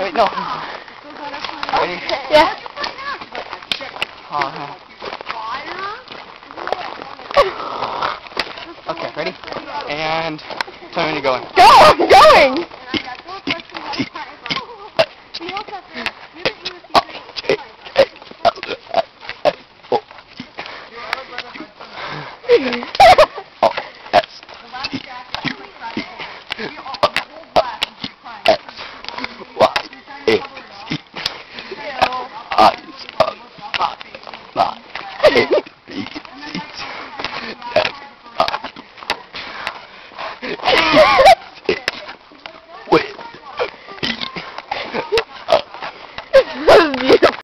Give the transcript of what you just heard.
wait, no. Ready? Yeah. Okay, ready? And tell me when you're going. Go! I'm going!